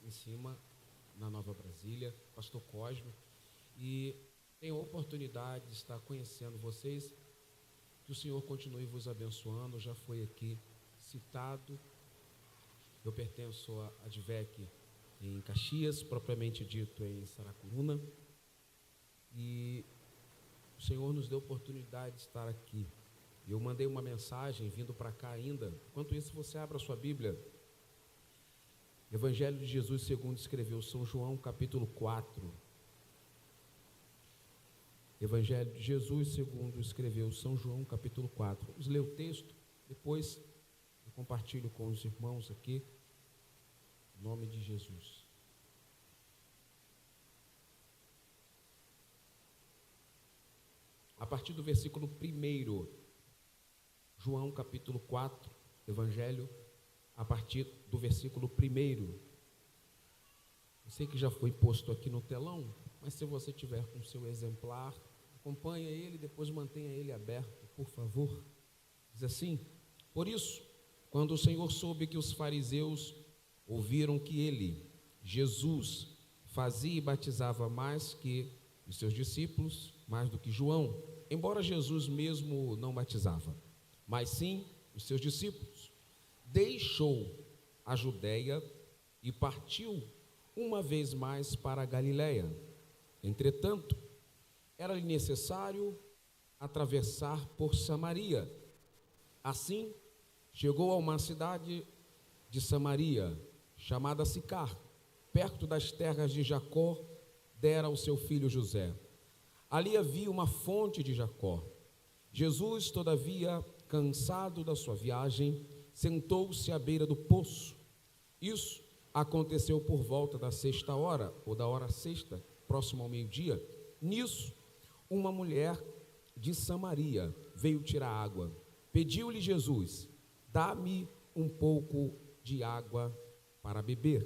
em cima, na Nova Brasília, pastor Cosme, e tenho a oportunidade de estar conhecendo vocês. Que o Senhor continue vos abençoando. Já foi aqui citado, eu pertenço à ADVEC em Caxias, propriamente dito em Saracuruna, e o Senhor nos deu a oportunidade de estar aqui. Eu mandei uma mensagem vindo para cá ainda. Enquanto isso, você abra a sua Bíblia. Evangelho de Jesus segundo escreveu São João, capítulo 4. Evangelho de Jesus segundo escreveu São João, capítulo 4. Vamos ler o texto, depois eu compartilho com os irmãos aqui, em nome de Jesus. A partir do versículo 1, João capítulo 4, Evangelho, a partir do versículo 1. Eu sei que já foi posto aqui no telão, mas se você tiver com o seu exemplar, acompanhe ele, depois mantenha ele aberto, por favor. Diz assim: por isso, quando o Senhor soube que os fariseus ouviram que ele, Jesus, fazia e batizava mais que os seus discípulos, mais do que João, embora Jesus mesmo não batizava, mas sim os seus discípulos, deixou a Judéia e partiu uma vez mais para a Galiléia. Entretanto, era-lhe necessário atravessar por Samaria. Assim, chegou a uma cidade de Samaria, chamada Sicar, perto das terras de Jacó, dera ao seu filho José. Ali havia uma fonte de Jacó. Jesus, todavia, cansado da sua viagem, sentou-se à beira do poço. Isso aconteceu por volta da 6ª hora, ou da hora 6ª, próximo ao meio-dia. Nisso, uma mulher de Samaria veio tirar água. Pediu-lhe Jesus: dá-me um pouco de água para beber.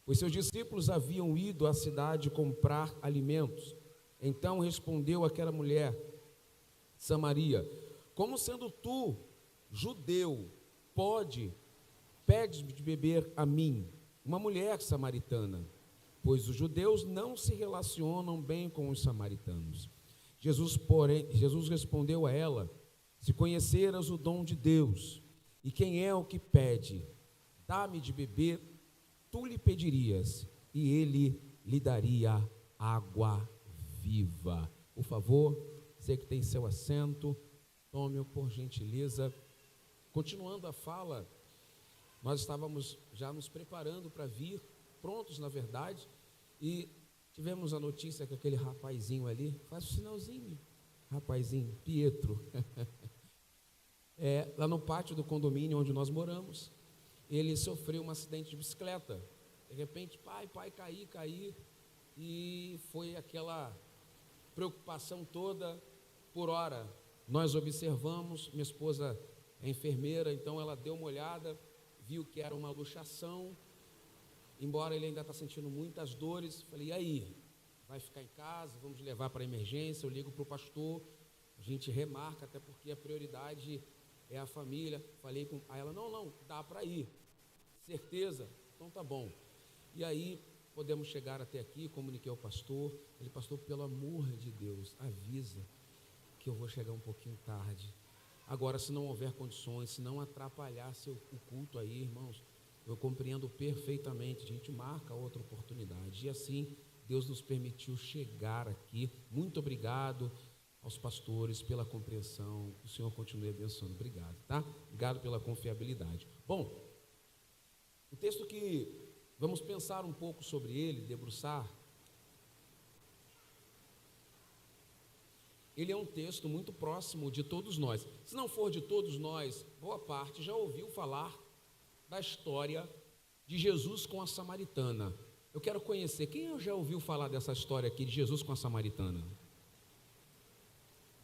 Os seus discípulos haviam ido à cidade comprar alimentos. Então respondeu aquela mulher, Samaria: como sendo tu, judeu, pedes de beber a mim, uma mulher samaritana? Pois os judeus não se relacionam bem com os samaritanos. Jesus respondeu a ela: se conheceras o dom de Deus, e quem é o que pede, dá-me de beber, tu lhe pedirias, e ele lhe daria água viva. Por favor, você que tem seu assento, tome-o por gentileza. Continuando a fala, nós estávamos já nos preparando para vir, prontos na verdade, e tivemos a notícia que aquele rapazinho ali, faz o sinalzinho, rapazinho, Pietro, lá no pátio do condomínio onde nós moramos, ele sofreu um acidente de bicicleta. De repente, pai, caí, e foi aquela preocupação toda. Por hora, nós observamos, minha esposa é enfermeira, então ela deu uma olhada, viu que era uma luxação, embora ele ainda está sentindo muitas dores. Falei: e aí, vai ficar em casa, vamos levar para a emergência? Eu ligo para o pastor, a gente remarca, até porque a prioridade é a família. Falei com ela: não, dá para ir, certeza? Então tá bom. E aí, podemos chegar até aqui, comuniquei ao pastor. Ele: pastor, pelo amor de Deus, avisa que eu vou chegar um pouquinho tarde. Agora, se não houver condições, se não atrapalhar o culto aí, irmãos, eu compreendo perfeitamente, a gente marca outra oportunidade. E assim, Deus nos permitiu chegar aqui. Muito obrigado aos pastores pela compreensão. O Senhor continue abençoando. Obrigado, tá? Obrigado pela confiabilidade. Bom, o texto que vamos pensar um pouco sobre ele, debruçar, ele é um texto muito próximo de todos nós. Se não for de todos nós, boa parte já ouviu falar da história de Jesus com a samaritana. Eu quero conhecer, quem já ouviu falar dessa história aqui de Jesus com a samaritana?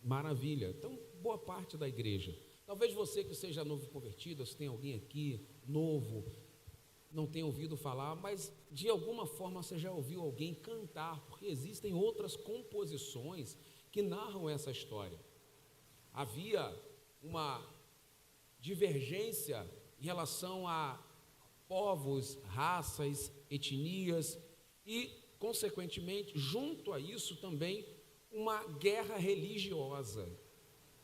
Maravilha. Então, boa parte da igreja. Talvez você que seja novo convertido, se tem alguém aqui novo, não tenha ouvido falar, mas de alguma forma você já ouviu alguém cantar, porque existem outras composições que narram essa história. Havia uma divergência em relação povos, raças, etnias e, consequentemente, junto a isso também, uma guerra religiosa.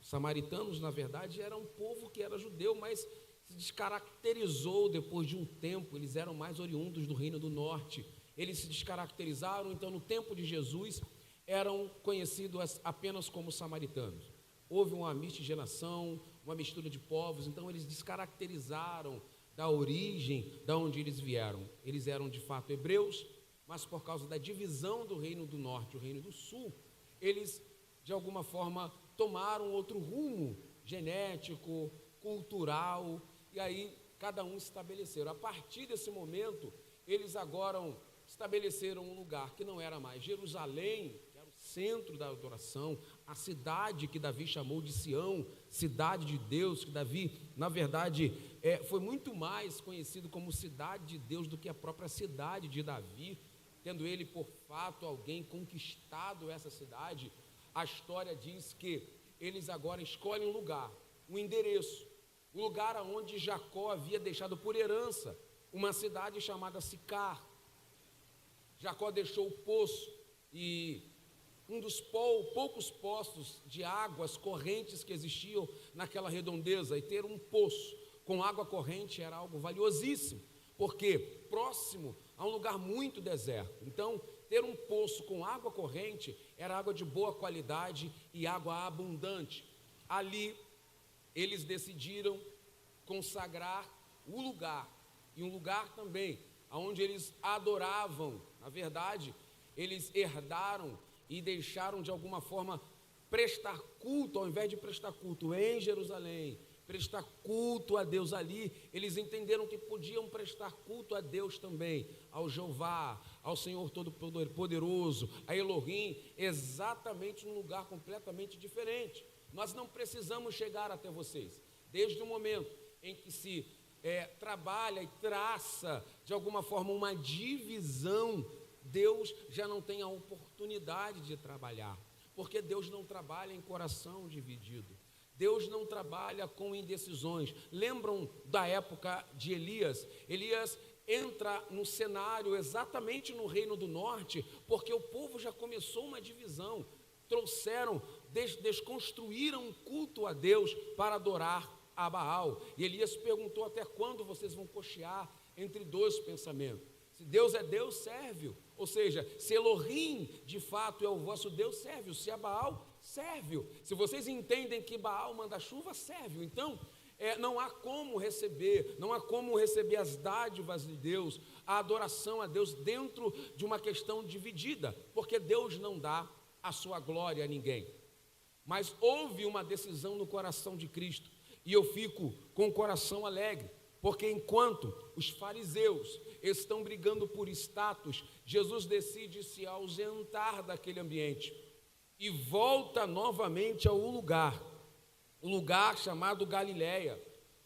Os samaritanos, na verdade, eram um povo que era judeu, mas se descaracterizou depois de um tempo. Eles eram mais oriundos do Reino do Norte. Eles se descaracterizaram, então, no tempo de Jesus, eram conhecidos apenas como samaritanos. Houve uma miscigenação, uma mistura de povos, então eles descaracterizaram da origem da onde eles vieram. Eles eram de fato hebreus, mas por causa da divisão do Reino do Norte e o Reino do Sul, eles de alguma forma tomaram outro rumo genético, cultural, e aí cada um estabeleceram. A partir desse momento, eles agora estabeleceram um lugar que não era mais Jerusalém, que era o centro da adoração, a cidade que Davi chamou de Sião, cidade de Deus, que Davi, na verdade, foi muito mais conhecido como cidade de Deus do que a própria cidade de Davi, tendo ele, por fato, alguém conquistado essa cidade. A história diz que eles agora escolhem um lugar, um endereço, o lugar onde Jacó havia deixado por herança, uma cidade chamada Sicar. Jacó deixou o poço e um dos poucos poços de águas correntes que existiam naquela redondeza, e ter um poço com água corrente era algo valiosíssimo, porque próximo a um lugar muito deserto. Então, ter um poço com água corrente era água de boa qualidade e água abundante. Ali, eles decidiram consagrar o lugar, e um lugar também onde eles adoravam. Na verdade, eles herdaram e deixaram de alguma forma prestar culto, ao invés de prestar culto em Jerusalém, prestar culto a Deus ali, eles entenderam que podiam prestar culto a Deus também, ao Jeová, ao Senhor Todo-Poderoso, a Elohim, exatamente num lugar completamente diferente. Nós não precisamos chegar até vocês. Desde o momento em que se trabalha e traça de alguma forma uma divisão, Deus já não tem a oportunidade de trabalhar, porque Deus não trabalha em coração dividido. Deus não trabalha com indecisões. Lembram da época de Elias? Elias entra no cenário exatamente no Reino do Norte, porque o povo já começou uma divisão. Trouxeram, desconstruíram um culto a Deus para adorar a Baal. E Elias perguntou: até quando vocês vão cochear entre dois pensamentos? Se Deus é Deus, serve-o. Ou seja, se Elohim de fato é o vosso Deus, serve-o. Se é Baal, serve-o. Se vocês entendem que Baal manda chuva, serve-o. Então, não há como receber as dádivas de Deus, a adoração a Deus dentro de uma questão dividida, porque Deus não dá a sua glória a ninguém. Mas houve uma decisão no coração de Cristo, e eu fico com o coração alegre, porque enquanto os fariseus estão brigando por status, Jesus decide se ausentar daquele ambiente e volta novamente ao lugar chamado Galileia.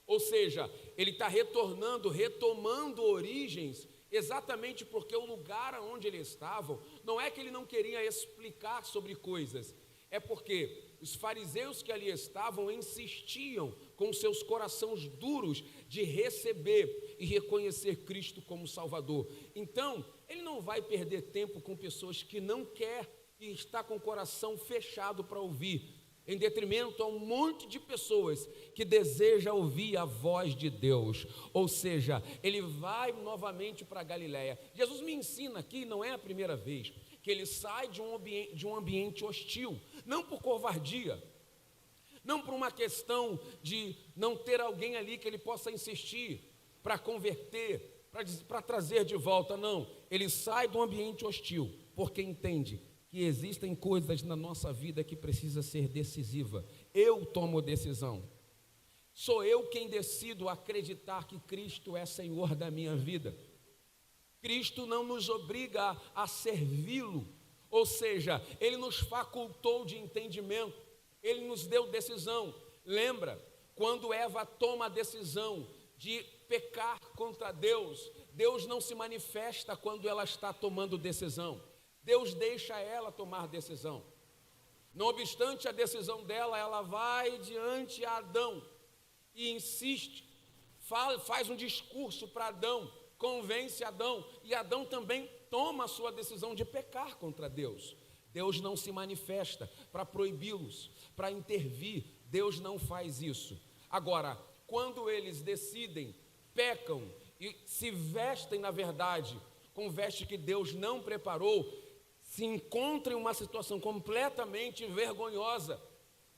Ou seja, ele está retomando origens, exatamente porque o lugar onde eles estavam, não é que ele não queria explicar sobre coisas, é porque os fariseus que ali estavam insistiam com seus corações duros de receber e reconhecer Cristo como Salvador. Então, ele não vai perder tempo com pessoas que não quer e está com o coração fechado para ouvir, em detrimento a um monte de pessoas que desejam ouvir a voz de Deus. Ou seja, ele vai novamente para Galileia. Jesus me ensina aqui, não é a primeira vez, que ele sai de um ambiente hostil, não por covardia, não por uma questão de não ter alguém ali que ele possa insistir para converter, para trazer de volta, não. Ele sai do ambiente hostil, porque entende que existem coisas na nossa vida que precisa ser decisiva. Eu tomo decisão. Sou eu quem decido acreditar que Cristo é Senhor da minha vida. Cristo não nos obriga a servi-lo, ou seja, Ele nos facultou de entendimento, Ele nos deu decisão. Lembra, quando Eva toma a decisão de pecar contra Deus, Deus não se manifesta quando ela está tomando decisão, Deus deixa ela tomar decisão. Não obstante a decisão dela, ela vai diante a Adão e insiste: faz um discurso para Adão, convence Adão, e Adão também toma a sua decisão de pecar contra Deus. Deus não se manifesta para proibi-los, para intervir. Deus não faz isso. Agora, quando eles decidem, pecam e se vestem, na verdade, com veste que Deus não preparou, se encontram em uma situação completamente vergonhosa,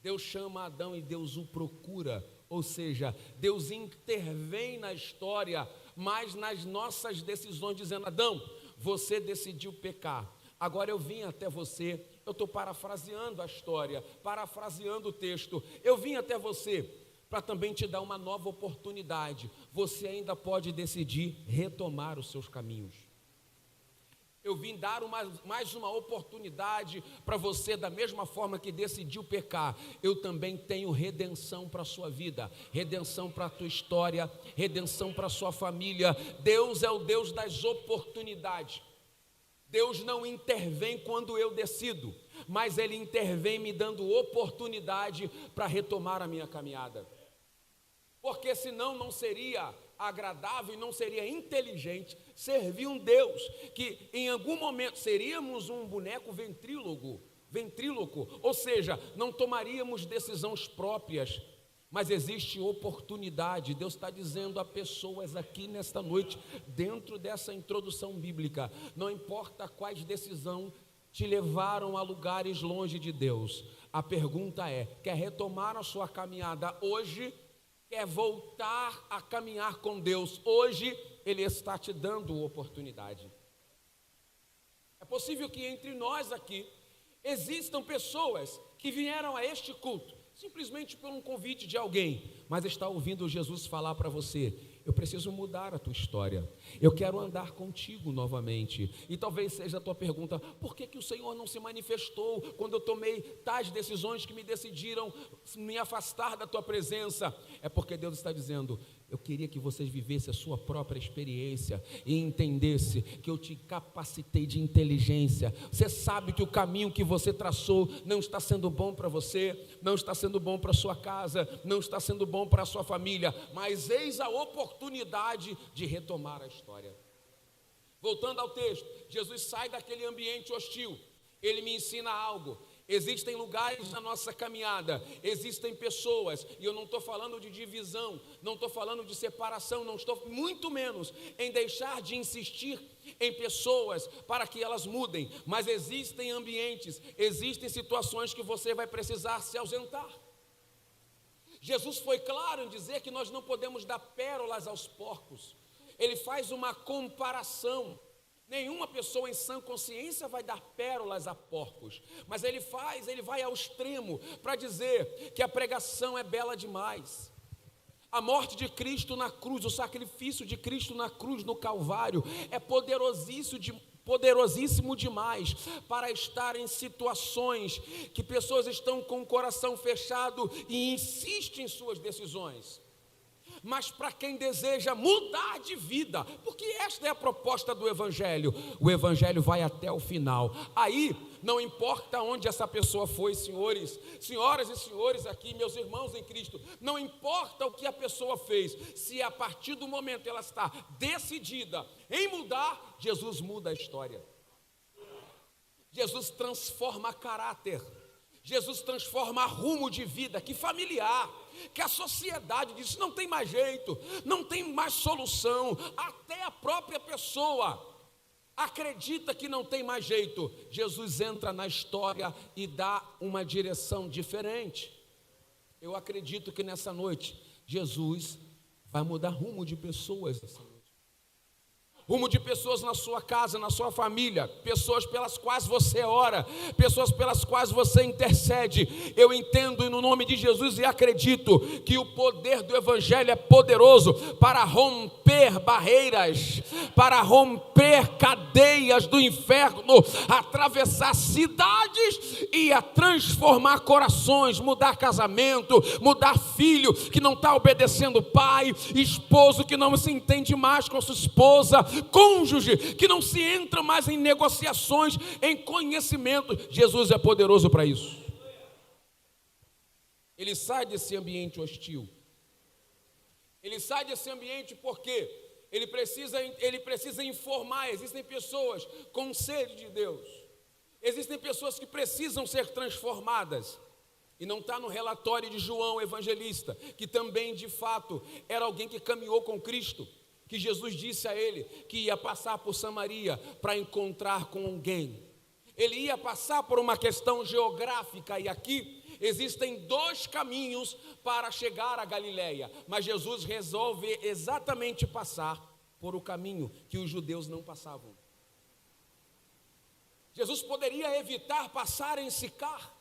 Deus chama Adão e Deus o procura. Ou seja, Deus intervém na história, mas nas nossas decisões, dizendo: Adão, você decidiu pecar, agora eu vim até você. Eu estou parafraseando a história, parafraseando o texto. Eu vim até você para também te dar uma nova oportunidade. Você ainda pode decidir retomar os seus caminhos. Eu vim dar mais uma oportunidade para você, da mesma forma que decidiu pecar. Eu também tenho redenção para a sua vida, redenção para a tua história, redenção para a sua família. Deus é o Deus das oportunidades. Deus não intervém quando eu decido, mas Ele intervém me dando oportunidade para retomar a minha caminhada. Porque senão não seria agradável e não seria inteligente servir um Deus que em algum momento seríamos um boneco ventríloco, ou seja, não tomaríamos decisões próprias, mas existe oportunidade. Deus está dizendo a pessoas aqui nesta noite, dentro dessa introdução bíblica, não importa quais decisões te levaram a lugares longe de Deus, a pergunta é: quer retomar a sua caminhada hoje? Quer voltar a caminhar com Deus hoje? Ele está te dando oportunidade. É possível que entre nós aqui existam pessoas que vieram a este culto simplesmente por um convite de alguém, mas está ouvindo Jesus falar para você: eu preciso mudar a tua história, eu quero andar contigo novamente. E talvez seja a tua pergunta: por que o Senhor não se manifestou quando eu tomei tais decisões que me decidiram me afastar da tua presença? É porque Deus está dizendo: eu queria que vocês vivessem a sua própria experiência e entendesse que eu te capacitei de inteligência. Você sabe que o caminho que você traçou não está sendo bom para você, não está sendo bom para a sua casa, não está sendo bom para a sua família, mas eis a oportunidade de retomar a história. Voltando ao texto, Jesus sai daquele ambiente hostil, ele me ensina algo. Existem lugares na nossa caminhada, existem pessoas, e eu não estou falando de divisão, não estou falando de separação, não estou muito menos em deixar de insistir em pessoas para que elas mudem, mas existem ambientes, existem situações que você vai precisar se ausentar. Jesus foi claro em dizer que nós não podemos dar pérolas aos porcos. Ele faz uma comparação. Nenhuma pessoa em sã consciência vai dar pérolas a porcos, mas ele vai ao extremo para dizer que a pregação é bela demais. A morte de Cristo na cruz, o sacrifício de Cristo na cruz, no Calvário, é poderosíssimo demais para estar em situações que pessoas estão com o coração fechado e insistem em suas decisões. Mas para quem deseja mudar de vida, porque esta é a proposta do Evangelho, o Evangelho vai até o final. Aí não importa onde essa pessoa foi, senhoras e senhores aqui, meus irmãos em Cristo, não importa o que a pessoa fez, se a partir do momento ela está decidida em mudar, Jesus muda a história. Jesus transforma caráter, Jesus transforma rumo de vida, que familiar, que a sociedade diz: não tem mais jeito, não tem mais solução. Até a própria pessoa acredita que não tem mais jeito. Jesus entra na história e dá uma direção diferente. Eu acredito que nessa noite Jesus vai mudar rumo de pessoas essa noite. Rumo de pessoas na sua casa, na sua família, pessoas pelas quais você ora, pessoas pelas quais você intercede. Eu entendo no nome de Jesus e acredito que o poder do Evangelho é poderoso para romper barreiras, para romper cadeias do inferno, atravessar cidades e a transformar corações, mudar casamento, mudar filho que não está obedecendo o pai, esposo que não se entende mais com a sua esposa, cônjuge que não se entra mais em negociações, em conhecimento. Jesus é poderoso para isso. Ele sai desse ambiente hostil Ele sai desse ambiente porque ele precisa informar. Existem pessoas com sede de Deus. Existem pessoas que precisam ser transformadas. E não está no relatório de João Evangelista, que também de fato era alguém que caminhou com Cristo, que Jesus disse a ele que ia passar por Samaria para encontrar com alguém. Ele ia passar por uma questão geográfica, e aqui existem 2 caminhos para chegar a Galileia, mas Jesus resolve exatamente passar por o caminho que os judeus não passavam. Jesus poderia evitar passar em Sicar.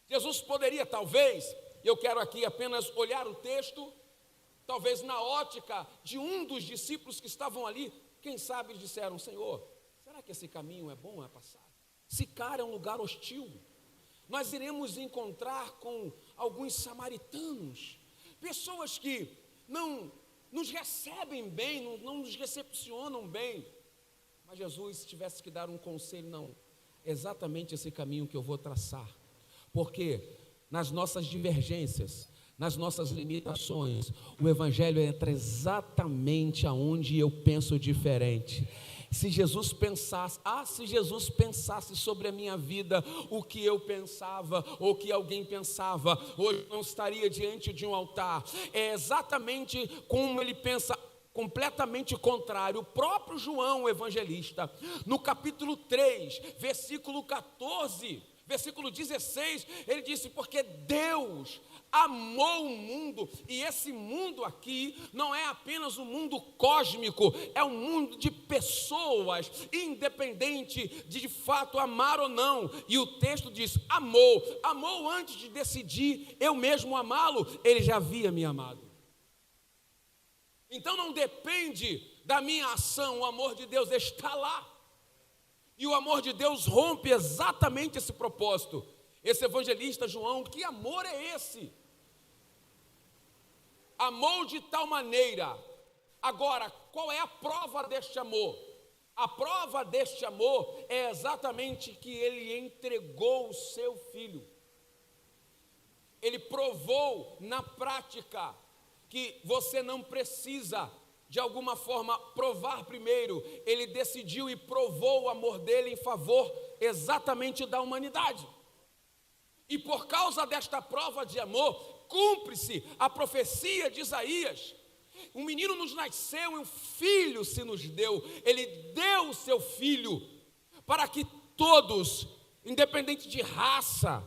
Jesus poderia, talvez, eu quero aqui apenas olhar o texto, talvez na ótica de um dos discípulos que estavam ali, quem sabe disseram: Senhor, será que esse caminho é bom a passar? Sicar é um lugar hostil. Nós iremos encontrar com alguns samaritanos, pessoas que não nos recebem bem, não nos recepcionam bem. Mas Jesus, se tivesse que dar um conselho, não, é exatamente esse caminho que eu vou traçar. Porque nas nossas divergências, nas nossas limitações, o Evangelho entra exatamente aonde eu penso diferente. Se Jesus pensasse sobre a minha vida o que eu pensava ou que alguém pensava, hoje eu não estaria diante de um altar. É exatamente como ele pensa, completamente contrário. O próprio João, o evangelista, no capítulo 3, versículo 14, versículo 16, ele disse: porque Deus amou o mundo, e esse mundo aqui não é apenas um mundo cósmico, é um mundo de pessoas, independente de fato amar ou não. E o texto diz: amou antes de decidir eu mesmo amá-lo, ele já havia me amado. Então não depende da minha ação, o amor de Deus está lá. E o amor de Deus rompe exatamente esse propósito. Esse evangelista João, que amor é esse? Amou de tal maneira. Agora, qual é a prova deste amor? A prova deste amor é exatamente que ele entregou o seu filho. Ele provou na prática que você não precisa, de alguma forma, provar primeiro. Ele decidiu e provou o amor dele em favor exatamente da humanidade. E por causa desta prova de amor, cumpre-se a profecia de Isaías. Um menino nos nasceu e um filho se nos deu. Ele deu o seu filho para que todos, independente de raça,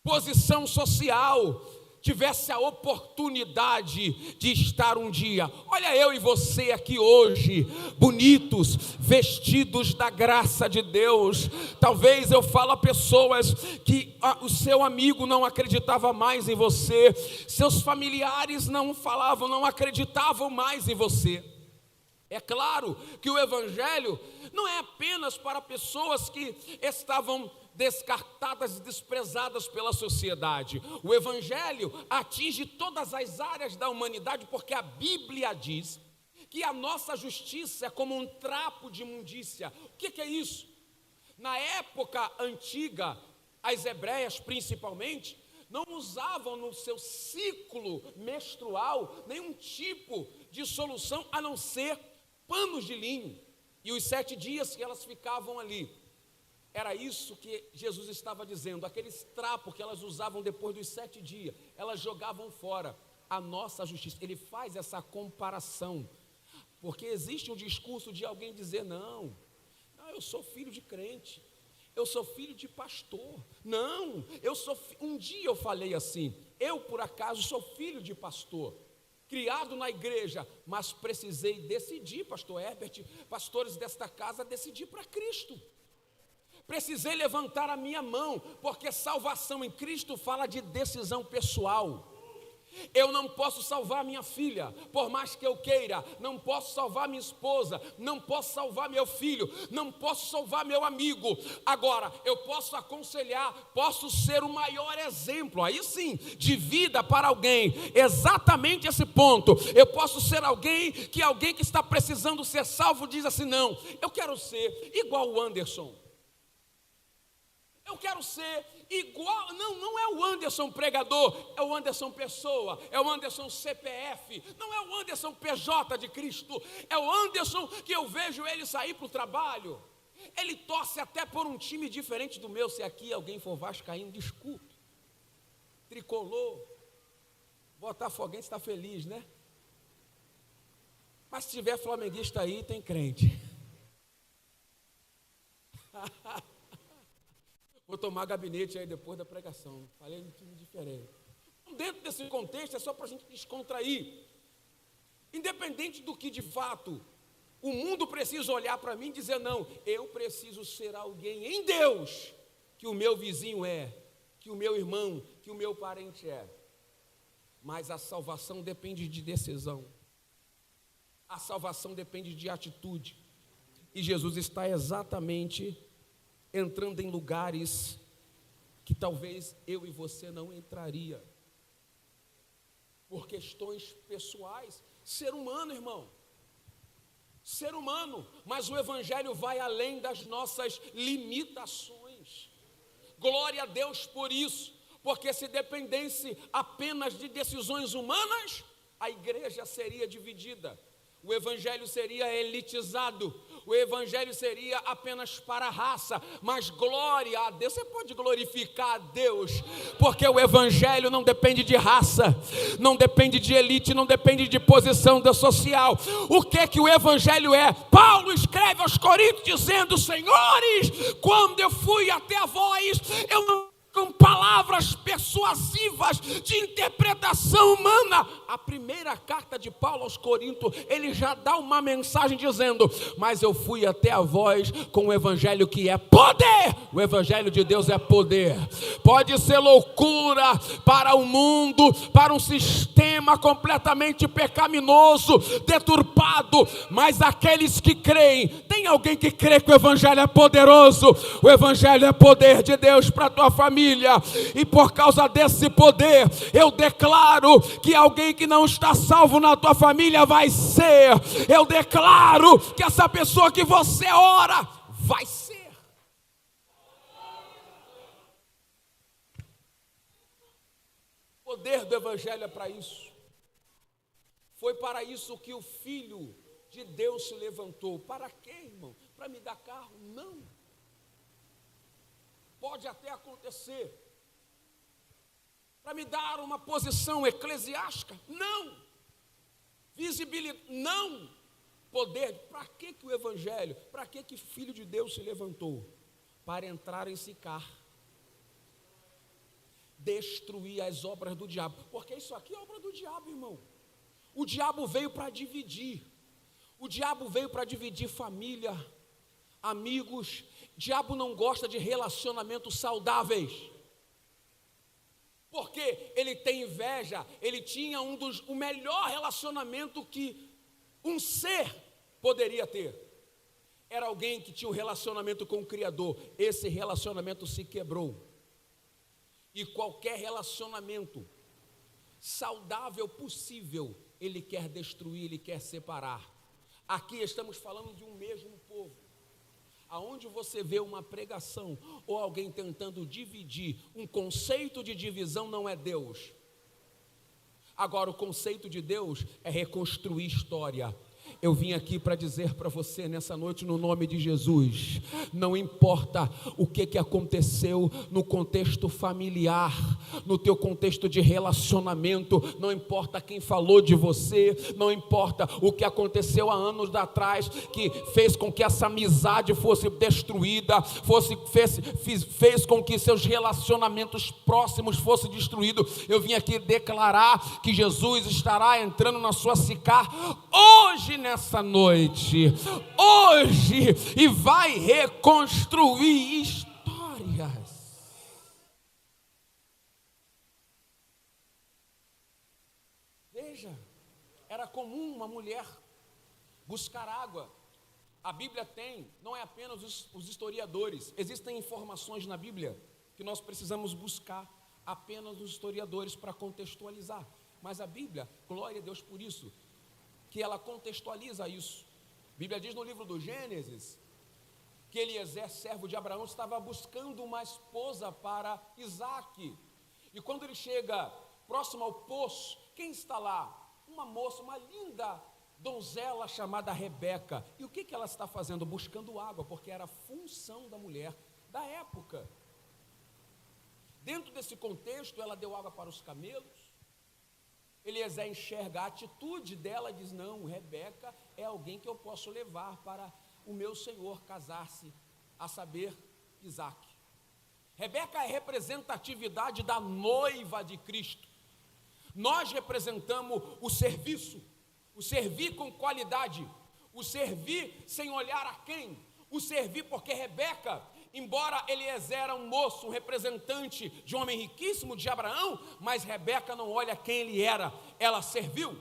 posição social, tivesse a oportunidade de estar um dia. Olha eu e você aqui hoje, bonitos, vestidos da graça de Deus. Talvez eu falo a pessoas que o seu amigo não acreditava mais em você, seus familiares não falavam, não acreditavam mais em você. É claro que o Evangelho não é apenas para pessoas que estavam descartadas e desprezadas pela sociedade. O Evangelho atinge todas as áreas da humanidade, porque a Bíblia diz que a nossa justiça é como um trapo de imundícia. O que é isso? Na época antiga, as hebreias principalmente, não usavam no seu ciclo menstrual nenhum tipo de solução a não ser panos de linho. E os 7 dias que elas ficavam ali, era isso que Jesus estava dizendo. Aqueles trapos que elas usavam depois dos 7 dias, elas jogavam fora. A nossa justiça, ele faz essa comparação, porque existe um discurso de alguém dizer: não, eu sou filho de crente, eu sou filho de pastor. Não, um dia eu falei assim: eu por acaso sou filho de pastor, criado na igreja, mas precisei decidir, pastor Herbert, pastores desta casa, decidir para Cristo. Precisei levantar a minha mão, porque salvação em Cristo fala de decisão pessoal. Eu não posso salvar minha filha, por mais que eu queira. Não posso salvar minha esposa, não posso salvar meu filho, não posso salvar meu amigo. Agora, eu posso aconselhar, posso ser o maior exemplo, aí sim, de vida para alguém. Exatamente esse ponto. Eu posso ser alguém que está precisando ser salvo diz assim: não, eu quero ser igual o Anderson. Eu quero ser igual, não é o Anderson pregador, é o Anderson pessoa, é o Anderson CPF, não é o Anderson PJ de Cristo, é o Anderson que eu vejo ele sair para o trabalho. Ele torce até por um time diferente do meu. Se aqui alguém for vascaíno, desculpe. Tricolor, botafoguense está feliz, né? Mas se tiver flamenguista aí, tem crente. Vou tomar gabinete aí depois da pregação. Falei um time diferente. Dentro desse contexto é só para a gente descontrair. Independente do que de fato o mundo precisa olhar para mim e dizer, não, eu preciso ser alguém em Deus que o meu vizinho é, que o meu irmão, que o meu parente é. Mas a salvação depende de decisão. A salvação depende de atitude. E Jesus está exatamente entrando em lugares que talvez eu e você não entraria. Por questões pessoais. Ser humano, irmão. Ser humano. Mas o Evangelho vai além das nossas limitações. Glória a Deus por isso. Porque se dependesse apenas de decisões humanas, a igreja seria dividida. O Evangelho seria elitizado, o Evangelho seria apenas para a raça, mas glória a Deus, você pode glorificar a Deus, porque o Evangelho não depende de raça, não depende de elite, não depende de posição social. O que o Evangelho é? Paulo escreve aos Coríntios dizendo, senhores, quando eu fui até a vós, eu não com palavras persuasivas de interpretação humana. A primeira carta de Paulo aos Coríntios, ele já dá uma mensagem dizendo, mas eu fui até a vós com o Evangelho que é poder. O Evangelho de Deus é poder. Pode ser loucura para o mundo, para um sistema completamente pecaminoso, deturpado, mas aqueles que creem, tem alguém que crê que o Evangelho é poderoso? O Evangelho é poder de Deus para a tua família. E por causa desse poder, eu declaro que alguém que não está salvo na tua família vai ser. Eu declaro que essa pessoa que você ora vai ser. O poder do Evangelho é para isso. Foi para isso que o Filho de Deus se levantou. Para quê, irmão? Para me dar carro? Não. Pode até acontecer. Para me dar uma posição eclesiástica? Não. Visibilidade? Não. Poder? Para que o Evangelho? Para que o Filho de Deus se levantou? Para entrar em Sicar. Destruir as obras do diabo. Porque isso aqui é obra do diabo, irmão. O diabo veio para dividir. O diabo veio para dividir família, amigos. O diabo não gosta de relacionamentos saudáveis, porque ele tem inveja. Ele tinha o melhor relacionamento que um ser poderia ter, era alguém que tinha um relacionamento com o Criador. Esse relacionamento se quebrou, e qualquer relacionamento saudável possível, ele quer destruir, ele quer separar. Aqui estamos falando de um mesmo povo. Aonde você vê uma pregação ou alguém tentando dividir, um conceito de divisão não é Deus. Agora, o conceito de Deus é reconstruir história. Eu vim aqui para dizer para você nessa noite, no nome de Jesus, não importa o que aconteceu no contexto familiar, no teu contexto de relacionamento, não importa quem falou de você, não importa o que aconteceu há anos atrás, que fez com que essa amizade fosse destruída, fez com que seus relacionamentos próximos fossem destruídos. Eu vim aqui declarar que Jesus estará entrando na sua Sicar hoje, nessa noite, hoje, e vai reconstruir histórias. Veja, era comum uma mulher buscar água. A Bíblia tem, não é apenas os historiadores, existem informações na Bíblia que nós precisamos buscar apenas os historiadores para contextualizar, mas a Bíblia, glória a Deus por isso, que ela contextualiza isso. A Bíblia diz no livro do Gênesis que Eliezer, servo de Abraão, estava buscando uma esposa para Isaque. E quando ele chega próximo ao poço, quem está lá? Uma moça, uma linda donzela chamada Rebeca. E o que ela está fazendo? Buscando água, porque era a função da mulher da época. Dentro desse contexto, ela deu água para os camelos. Eliezer enxerga a atitude dela e diz: não, Rebeca é alguém que eu posso levar para o meu senhor casar-se, a saber, Isaque. Rebeca é representatividade da noiva de Cristo. Nós representamos o serviço, o servir com qualidade, o servir sem olhar a quem, o servir porque Rebeca, embora Eliezer era um moço, um representante de um homem riquíssimo de Abraão, mas Rebeca não olha quem ele era, ela serviu.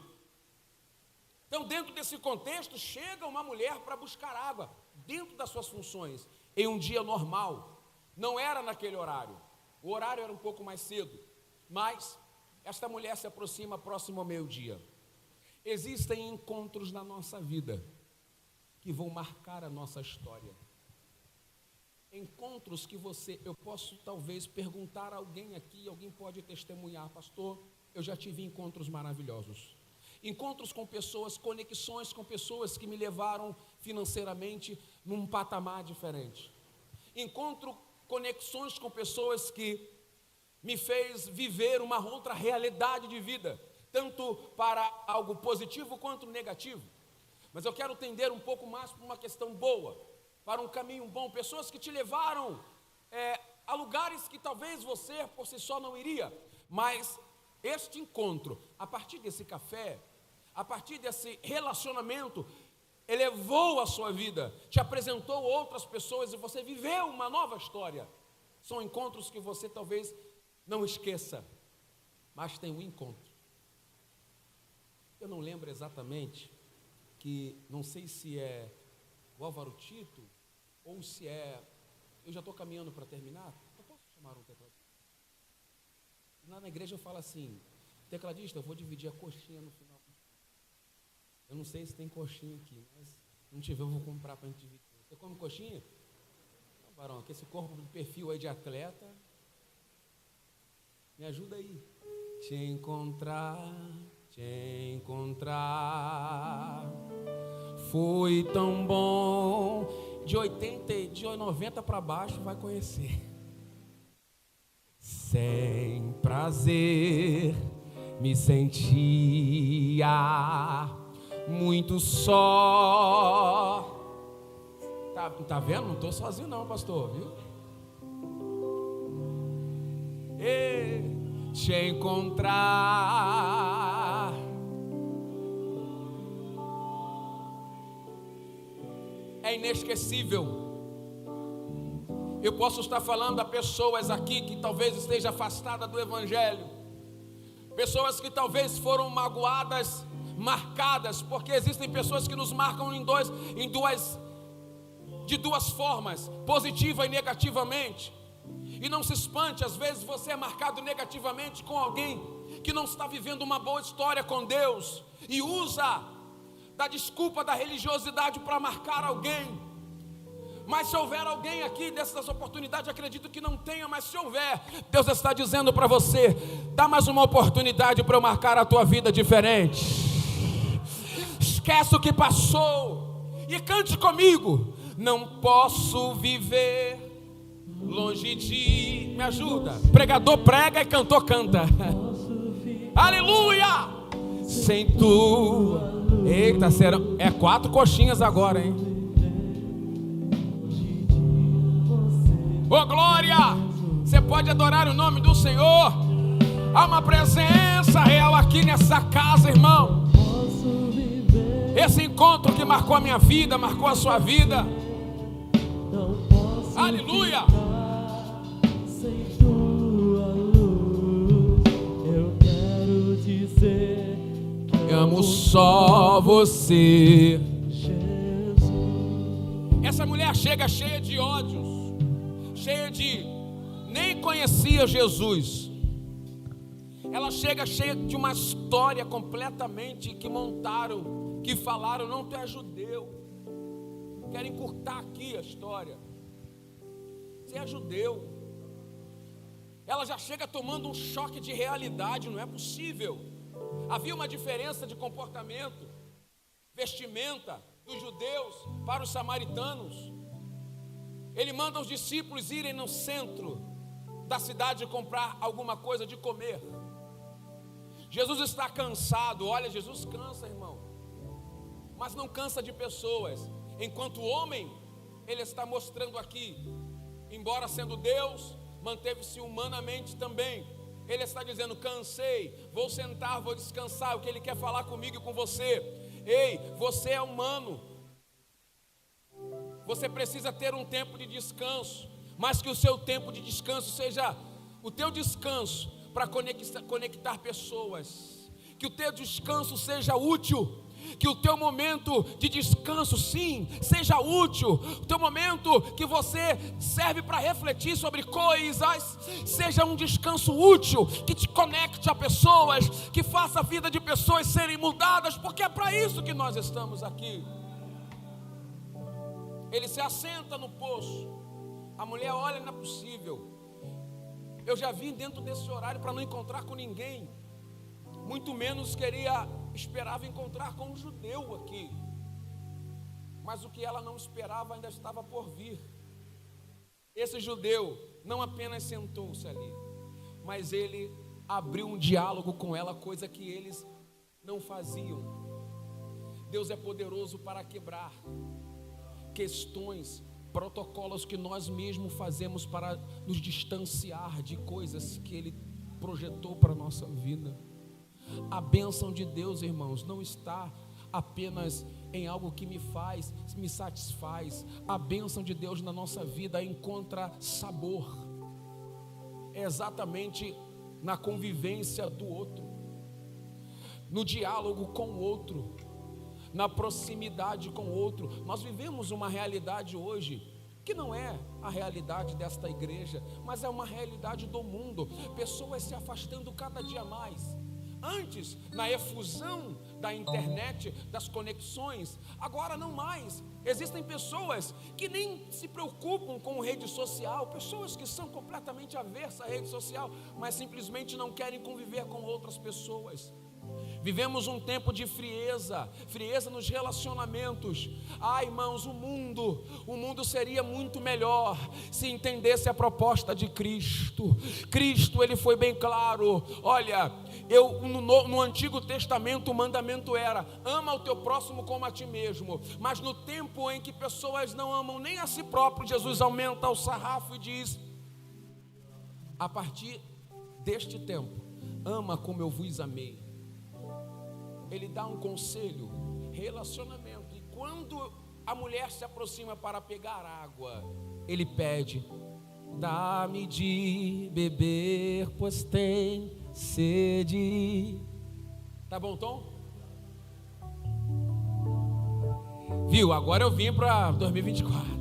Então, dentro desse contexto, chega uma mulher para buscar água, dentro das suas funções, em um dia normal. Não era naquele horário, o horário era um pouco mais cedo, mas esta mulher se aproxima próximo ao meio-dia. Existem encontros na nossa vida que vão marcar a nossa história. Encontros que eu posso talvez perguntar a alguém aqui, alguém pode testemunhar: pastor, eu já tive encontros maravilhosos. Encontros com pessoas, conexões com pessoas que me levaram financeiramente num patamar diferente. Conexões com pessoas que me fez viver uma outra realidade de vida, tanto para algo positivo quanto negativo. Mas eu quero tender um pouco mais para uma questão boa, para um caminho bom, pessoas que te levaram a lugares que talvez você por si só não iria, mas este encontro, a partir desse café, a partir desse relacionamento, elevou a sua vida, te apresentou outras pessoas e você viveu uma nova história. São encontros que você talvez não esqueça, mas tem um encontro. Eu não lembro exatamente, não sei se é o Álvaro Tito, ou se é, eu já estou caminhando para terminar, eu posso chamar um tecladista? Lá na igreja eu falo assim: tecladista, eu vou dividir a coxinha no final. Eu não sei se tem coxinha aqui, mas se não tiver eu vou comprar para a gente dividir. Você come coxinha? Não, Barão, que esse corpo de perfil aí de atleta, me ajuda aí. Te encontrar, foi tão bom. De 90 para baixo vai conhecer. Sem prazer me sentia muito só. Tá vendo? Não estou sozinho não, pastor, viu? Te encontrar é inesquecível. Eu posso estar falando a pessoas aqui que talvez estejam afastadas do Evangelho, pessoas que talvez foram magoadas, marcadas, porque existem pessoas que nos marcam de duas formas, positiva e negativamente. E não se espante, às vezes você é marcado negativamente com alguém que não está vivendo uma boa história com Deus e usa da desculpa da religiosidade para marcar alguém. Mas se houver alguém aqui dessas oportunidades, acredito que não tenha, mas se houver, Deus está dizendo para você: dá mais uma oportunidade para eu marcar a tua vida diferente. Esquece o que passou e cante comigo: não posso viver longe de... Me ajuda. Pregador prega e cantor canta. Aleluia! Sem tu. Eita, serão... é 4 coxinhas agora, hein? Ô glória! Você pode adorar o nome do Senhor. Há uma presença real aqui nessa casa, irmão. Esse encontro que marcou a minha vida, marcou a sua vida. Aleluia! Eu quero dizer que amo só você. Jesus. Essa mulher chega cheia de ódios, cheia de... nem conhecia Jesus. Ela chega cheia de uma história completamente que montaram, que falaram: não, tu é judeu. quero encurtar aqui a história. Você é judeu. Ela já chega tomando um choque de realidade, não é possível. Havia uma diferença de comportamento, vestimenta dos judeus para os samaritanos. Ele manda os discípulos irem no centro da cidade comprar alguma coisa de comer. Jesus está cansado. Olha, Jesus cansa, irmão, mas não cansa de pessoas. Enquanto homem, ele está mostrando aqui, embora sendo Deus, manteve-se humanamente também. Ele está dizendo: cansei, vou sentar, vou descansar. O que ele quer falar comigo e com você: ei, você é humano, você precisa ter um tempo de descanso, mas que o seu tempo de descanso seja o teu descanso para conectar pessoas, que o teu descanso seja útil, que o teu momento de descanso, sim, seja útil. O teu momento que você serve para refletir sobre coisas, seja um descanso útil, que te conecte a pessoas, que faça a vida de pessoas serem mudadas, porque é para isso que nós estamos aqui. Ele se assenta no poço. A mulher olha: não é possível, eu já vim dentro desse horário para não encontrar com ninguém, muito menos esperava encontrar com um judeu aqui. Mas o que ela não esperava ainda estava por vir. Esse judeu não apenas sentou-se ali, mas ele abriu um diálogo com ela, coisa que eles não faziam. Deus é poderoso para quebrar questões, protocolos que nós mesmos fazemos para nos distanciar de coisas que Ele projetou para a nossa vida. A bênção de Deus, irmãos, não está apenas em algo que me satisfaz. A bênção de Deus na nossa vida encontra sabor, é exatamente na convivência do outro, no diálogo com o outro, na proximidade com o outro. Nós vivemos uma realidade hoje que não é a realidade desta igreja, mas é uma realidade do mundo. Pessoas se afastando cada dia mais. Antes, na efusão da internet, das conexões, agora não mais. Existem pessoas que nem se preocupam com rede social, pessoas que são completamente aversas à rede social, mas simplesmente não querem conviver com outras pessoas. Vivemos um tempo de frieza nos relacionamentos. Irmãos, o mundo seria muito melhor se entendesse a proposta de Cristo. Cristo, ele foi bem claro. Olha, no Antigo Testamento o mandamento era: ama o teu próximo como a ti mesmo. Mas no tempo em que pessoas não amam nem a si próprio, Jesus aumenta o sarrafo e diz: a partir deste tempo, ama como eu vos amei. Ele dá um conselho, relacionamento. E quando a mulher se aproxima para pegar água, ele pede: dá-me de beber, pois tem sede. Tá bom, Tom? Viu? Agora eu vim para 2024.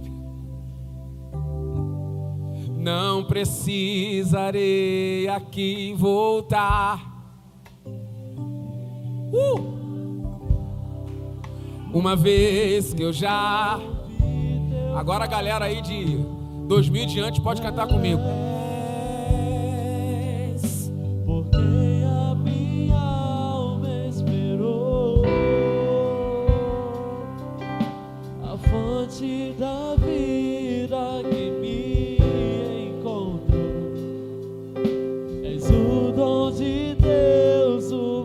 Não precisarei aqui voltar. Uma vez que eu já... Agora a galera aí de 2000 em diante pode cantar comigo. Porque a minha alma esperou a fonte da vida que me encontrou. És o dom de Deus, o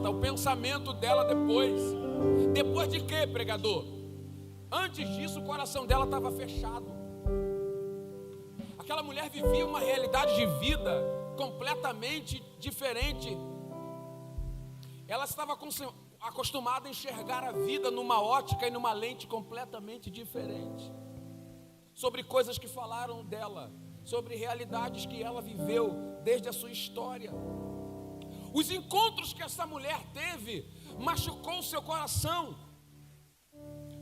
o pensamento dela depois de quê, pregador? Antes disso o coração dela estava fechado. Aquela mulher vivia uma realidade de vida completamente diferente. Ela estava acostumada a enxergar a vida numa ótica e numa lente completamente diferente, sobre coisas que falaram dela, sobre realidades que ela viveu desde a sua história. Os encontros que essa mulher teve machucou o seu coração,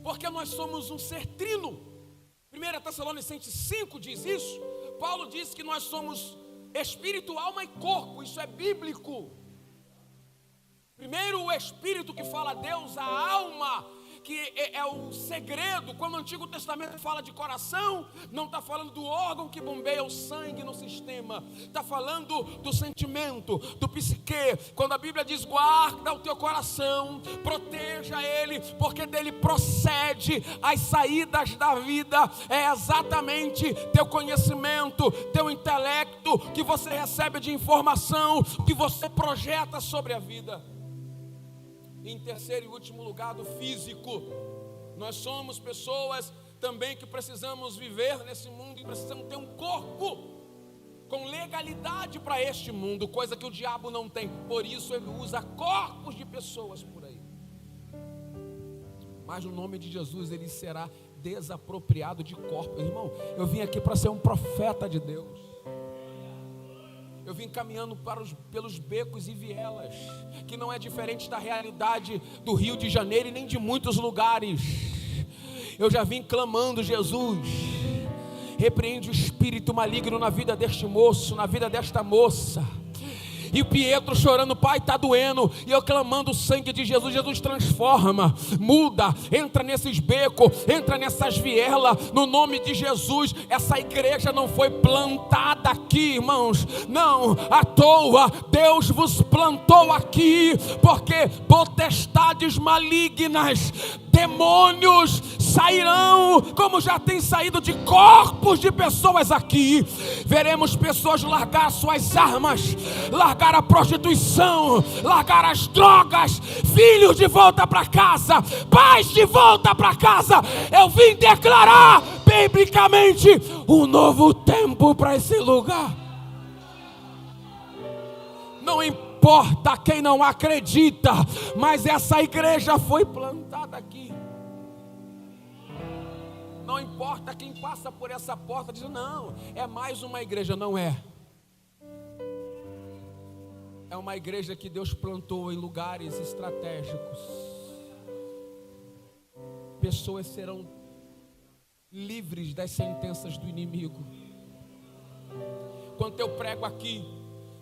porque nós somos um ser trino. 1 Tessalonicenses 5 diz isso. Paulo diz que nós somos Espírito, alma e corpo, isso é bíblico. Primeiro o Espírito que fala a Deus, a alma que é o segredo. Quando o Antigo Testamento fala de coração, não está falando do órgão que bombeia o sangue no sistema, está falando do sentimento, do psique. Quando a Bíblia diz guarda o teu coração, proteja ele, porque dele procede as saídas da vida, é exatamente teu conhecimento, teu intelecto, que você recebe de informação, que você projeta sobre a vida. Em terceiro e último lugar, do físico. Nós somos pessoas também que precisamos viver nesse mundo e precisamos ter um corpo com legalidade para este mundo, coisa que o diabo não tem. Por isso ele usa corpos de pessoas por aí. Mas no nome de Jesus ele será desapropriado de corpo. Irmão, eu vim aqui para ser um profeta de Deus. Eu vim caminhando pelos becos e vielas, que não é diferente da realidade do Rio de Janeiro e nem de muitos lugares. Eu já vim clamando: Jesus, repreende o espírito maligno na vida deste moço, na vida desta moça. E o Pietro chorando: pai, está doendo. E eu clamando o sangue de Jesus. Jesus transforma, muda, entra nesses becos, entra nessas vielas, no nome de Jesus. Essa igreja não foi plantada aqui, irmãos, não à toa. Deus vos plantou aqui, porque potestades malignas, demônios sairão, como já tem saído de corpos de pessoas aqui. Veremos pessoas largar suas armas, largar a prostituição, largar as drogas, filhos de volta para casa, pais de volta para casa. Eu vim declarar biblicamente um novo tempo para esse lugar. Não importa quem não acredita, mas essa igreja foi plantada aqui. Não importa quem passa por essa porta diz: não, é mais uma igreja. Não é. É uma igreja que Deus plantou em lugares estratégicos. Pessoas serão livres das sentenças do inimigo. Quando eu prego aqui,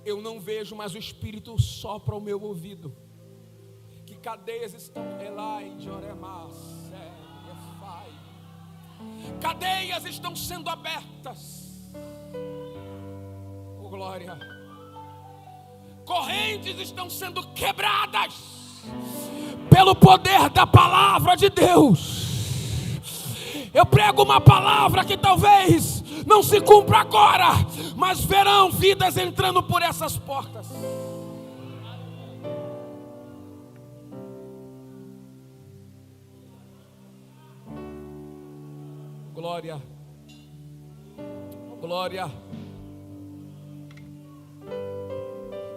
eu não vejo, mas o Espírito sopra ao meu ouvido que cadeias estão cadeias estão sendo abertas. Oh, glória. Correntes estão sendo quebradas pelo poder da palavra de Deus. Eu prego uma palavra que talvez não se cumpra agora, mas verão vidas entrando por essas portas. Glória, glória.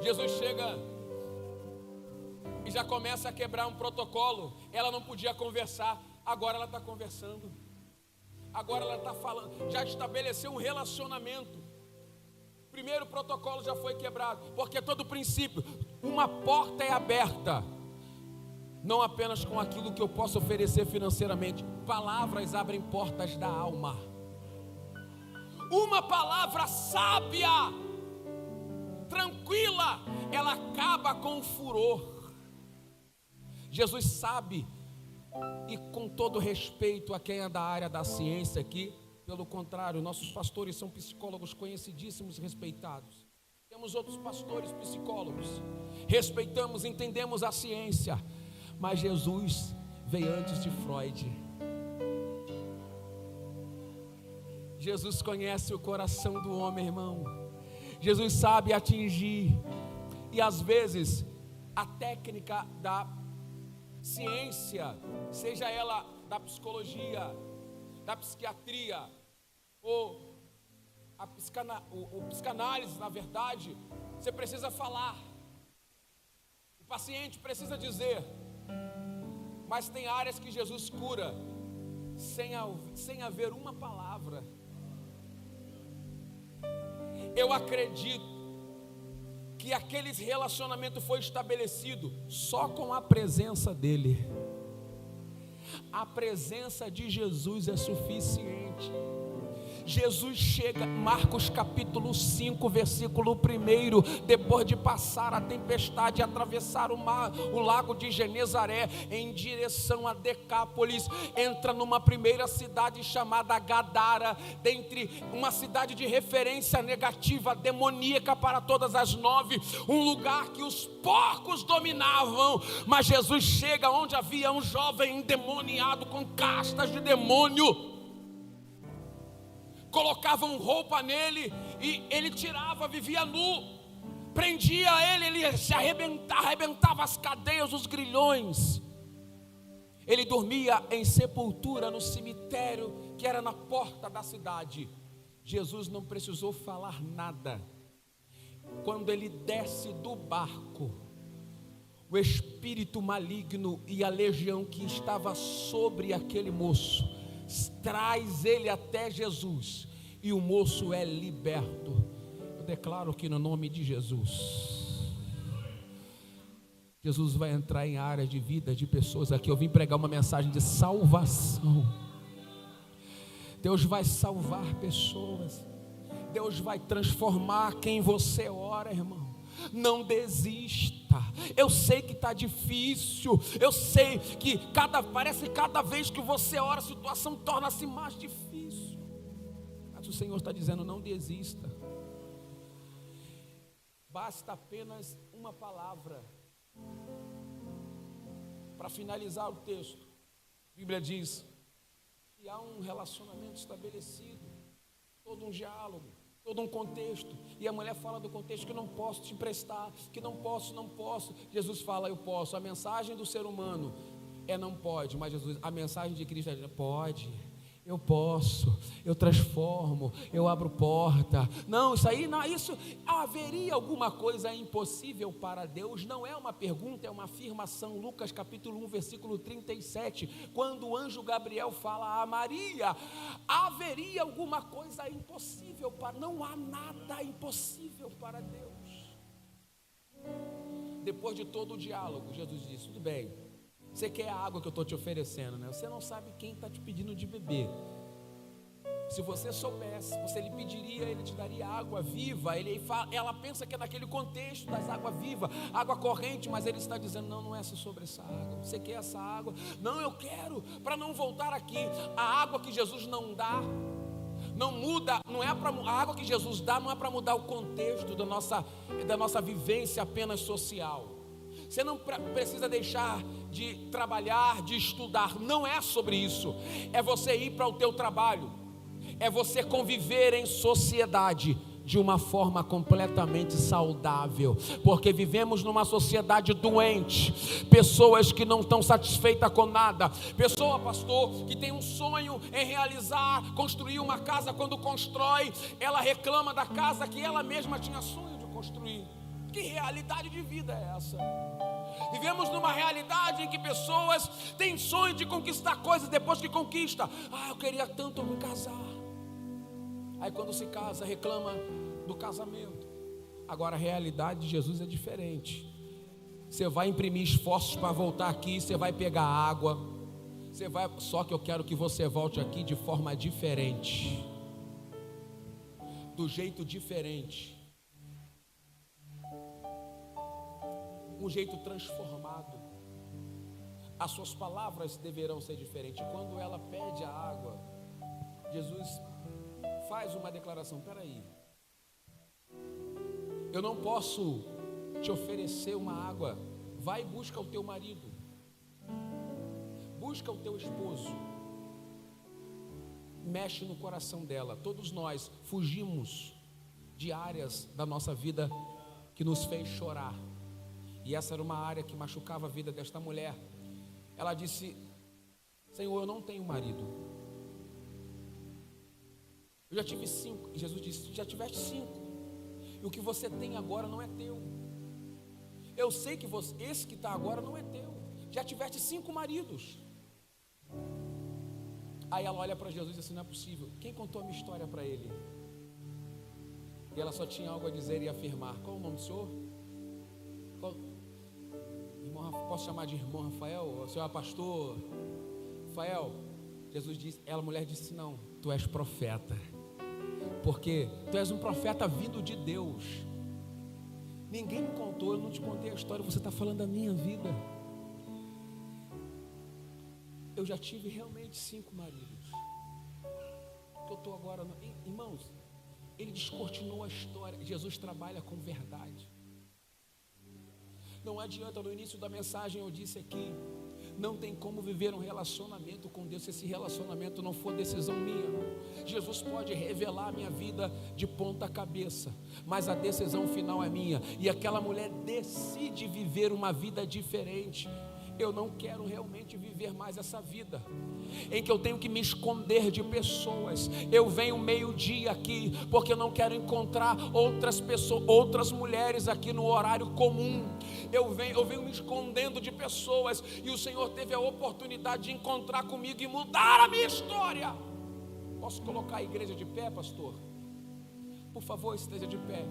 Jesus chega e já começa a quebrar um protocolo. Ela não podia conversar, agora ela está conversando. Agora ela está falando, já estabeleceu um relacionamento. Primeiro protocolo já foi quebrado, porque todo princípio, uma porta é aberta, não apenas com aquilo que eu posso oferecer financeiramente. Palavras abrem portas da alma. Uma palavra sábia, tranquila, ela acaba com o furor. Jesus sabe, e com todo respeito a quem é da área da ciência aqui, pelo contrário, nossos pastores são psicólogos conhecidíssimos e respeitados. Temos outros pastores psicólogos, respeitamos, entendemos a ciência, mas Jesus veio antes de Freud. Jesus conhece o coração do homem, irmão. Jesus sabe atingir. E às vezes a técnica da ciência, seja ela da psicologia, da psiquiatria ou a psicanálise, na verdade, você precisa falar, o paciente precisa dizer. Mas tem áreas que Jesus cura sem haver uma palavra. Eu acredito que aquele relacionamento foi estabelecido só com a presença dele. A presença de Jesus é suficiente. Jesus chega, Marcos capítulo 5, versículo 1, depois de passar a tempestade e atravessar o lago de Genezaré em direção a Decápolis, entra numa primeira cidade chamada Gadara, dentre uma cidade de referência negativa, demoníaca para todas as 9, um lugar que os porcos dominavam, mas Jesus chega onde havia um jovem endemoniado com castas de demônio. Colocavam roupa nele e ele tirava, vivia nu, prendia ele se arrebentava as cadeias, os grilhões. Ele dormia em sepultura no cemitério que era na porta da cidade. Jesus não precisou falar nada. Quando ele desce do barco, o espírito maligno e a legião que estava sobre aquele moço traz ele até Jesus, e o moço é liberto. Eu declaro que no nome de Jesus vai entrar em área de vida de pessoas aqui. Eu vim pregar uma mensagem de salvação. Deus vai salvar pessoas, Deus vai transformar quem você ora, irmão. Não desista. Eu sei que está difícil, eu sei que parece que cada vez que você ora a situação torna-se mais difícil, mas o Senhor está dizendo: não desista. Basta apenas uma palavra para finalizar o texto. A Bíblia diz que há um relacionamento estabelecido, todo um diálogo, todo um contexto, e a mulher fala do contexto que não posso te emprestar, que não posso. Jesus fala: eu posso. A mensagem do ser humano é não pode, mas a mensagem de Cristo é pode, eu posso, eu transformo, eu abro porta. Não, isso haveria alguma coisa impossível para Deus? Não é uma pergunta, é uma afirmação. Lucas capítulo 1, versículo 37, quando o anjo Gabriel fala a Maria, haveria alguma coisa impossível não há nada impossível para Deus. Depois de todo o diálogo, Jesus disse: tudo bem, você quer a água que eu estou te oferecendo, né? Você não sabe quem está te pedindo de beber. Se você soubesse, você lhe pediria, ele te daria água viva. Ela pensa que é naquele contexto das águas vivas, água corrente, mas ele está dizendo: não é sobre essa água. Você quer essa água? Não, eu quero, para não voltar aqui. A água que Jesus não dá, não muda, a água que Jesus dá não é para mudar o contexto da nossa vivência apenas social. Você não precisa deixar de trabalhar, de estudar, não é sobre isso. É você ir para o teu trabalho, é você conviver em sociedade de uma forma completamente saudável, porque vivemos numa sociedade doente, pessoas que não estão satisfeitas com nada, pessoa, pastor, que tem um sonho em realizar, construir uma casa. Quando constrói, ela reclama da casa que ela mesma tinha sonho de construir. Que realidade de vida é essa? Vivemos numa realidade em que pessoas têm sonho de conquistar coisas, depois que conquista, eu queria tanto me casar. Aí quando se casa, reclama do casamento. Agora a realidade de Jesus é diferente. Você vai imprimir esforços para voltar aqui, você vai pegar água, só que eu quero que você volte aqui de forma diferente, do jeito diferente, um jeito transformado. As suas palavras deverão ser diferentes. Quando ela pede a água, Jesus faz uma declaração: peraí, eu não posso te oferecer uma água. Vai e busca o teu marido, busca o teu esposo. Mexe no coração dela. Todos nós fugimos de áreas da nossa vida que nos fez chorar, e essa era uma área que machucava a vida desta mulher. Ela disse: Senhor, eu não tenho marido. Eu já tive 5. E Jesus disse: já tiveste 5, e o que você tem agora não é teu. Eu sei que esse que está agora não é teu. Já tiveste 5 maridos. Aí ela olha para Jesus e diz assim: não é possível. Quem contou a minha história para ele? E ela só tinha algo a dizer e afirmar. Qual o nome do senhor? Posso chamar de irmão Rafael? O senhor é pastor Rafael? Jesus disse, a mulher disse: não, tu és profeta. porque tu és um profeta vindo de Deus. Ninguém me contou, eu não te contei a história, você está falando da minha vida. Eu já tive realmente 5 maridos. Que eu estou agora, irmãos, ele descortinou a história. Jesus trabalha com verdade. Não adianta, no início da mensagem eu disse aqui, não tem como viver um relacionamento com Deus se esse relacionamento não for decisão minha. Jesus pode revelar a minha vida de ponta cabeça, mas a decisão final é minha. E aquela mulher decide viver uma vida diferente. Eu não quero realmente viver mais essa vida em que eu tenho que me esconder de pessoas. Eu venho meio-dia aqui porque eu não quero encontrar outras pessoas, outras mulheres aqui no horário comum. Eu venho me escondendo de pessoas, e o Senhor teve a oportunidade de encontrar comigo e mudar a minha história. Posso colocar a igreja de pé, pastor? Por favor, esteja de pé.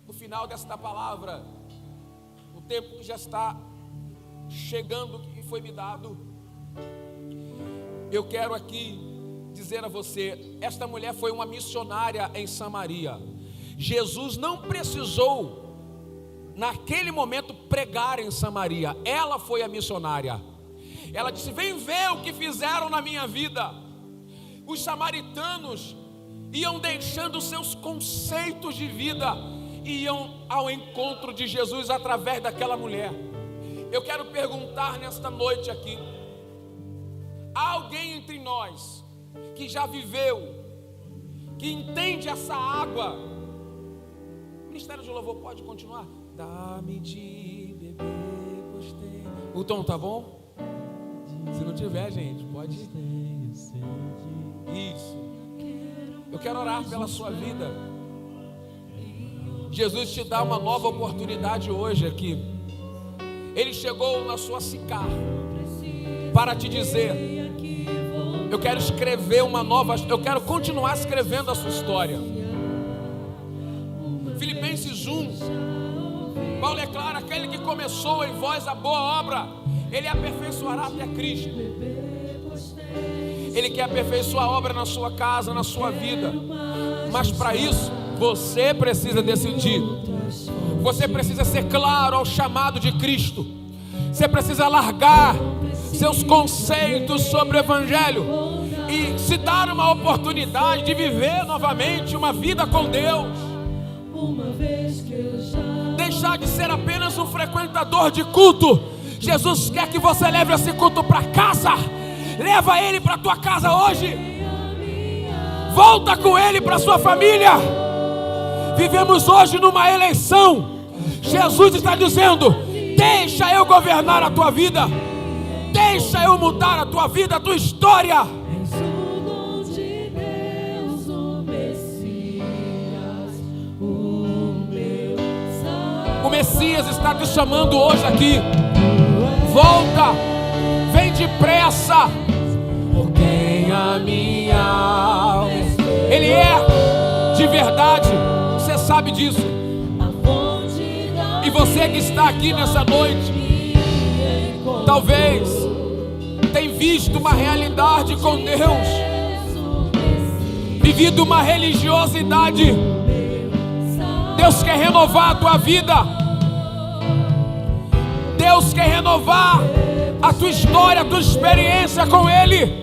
No final desta palavra, o tempo que já está chegando, que foi me dado, eu quero aqui dizer a você, esta mulher foi uma missionária em Samaria. Jesus não precisou naquele momento pregar em Samaria, ela foi a missionária. Ela disse: vem ver o que fizeram na minha vida. Os samaritanos iam deixando seus conceitos de vida, iam ao encontro de Jesus através daquela mulher. Eu quero perguntar nesta noite aqui, há alguém entre nós que já viveu, que entende essa água? O Ministério de Louvor pode continuar? Dá-me de beber, gostei. O tom tá bom? Se não tiver, gente, pode. Isso. Eu quero orar pela sua vida. Jesus te dá uma nova oportunidade hoje aqui. Ele chegou na sua Sicar para te dizer: eu quero escrever uma nova, eu quero continuar escrevendo a sua história. Filipenses 1, Paulo é claro: aquele que começou em vós a boa obra, ele aperfeiçoará até Cristo. Ele quer aperfeiçoar a obra na sua casa, na sua vida. Mas para isso, você precisa decidir. Você precisa ser claro ao chamado de Cristo. Você precisa largar seus conceitos sobre o Evangelho e se dar uma oportunidade de viver novamente uma vida com Deus. Deixar de ser apenas um frequentador de culto. Jesus quer que você leve esse culto para casa. Leva ele para a tua casa hoje. Volta com ele para a sua família. Vivemos hoje numa eleição. Jesus está dizendo: deixa eu governar a tua vida. Deixa eu mudar a tua vida, a tua história. O Messias está te chamando hoje aqui. Volta, vem depressa, por quem a minha alma. Ele é de verdade, você sabe disso. E você que está aqui nessa noite, talvez tenha visto uma realidade com Deus, vivido uma religiosidade. Deus quer renovar a tua vida. Deus quer renovar a tua história, a tua experiência com Ele.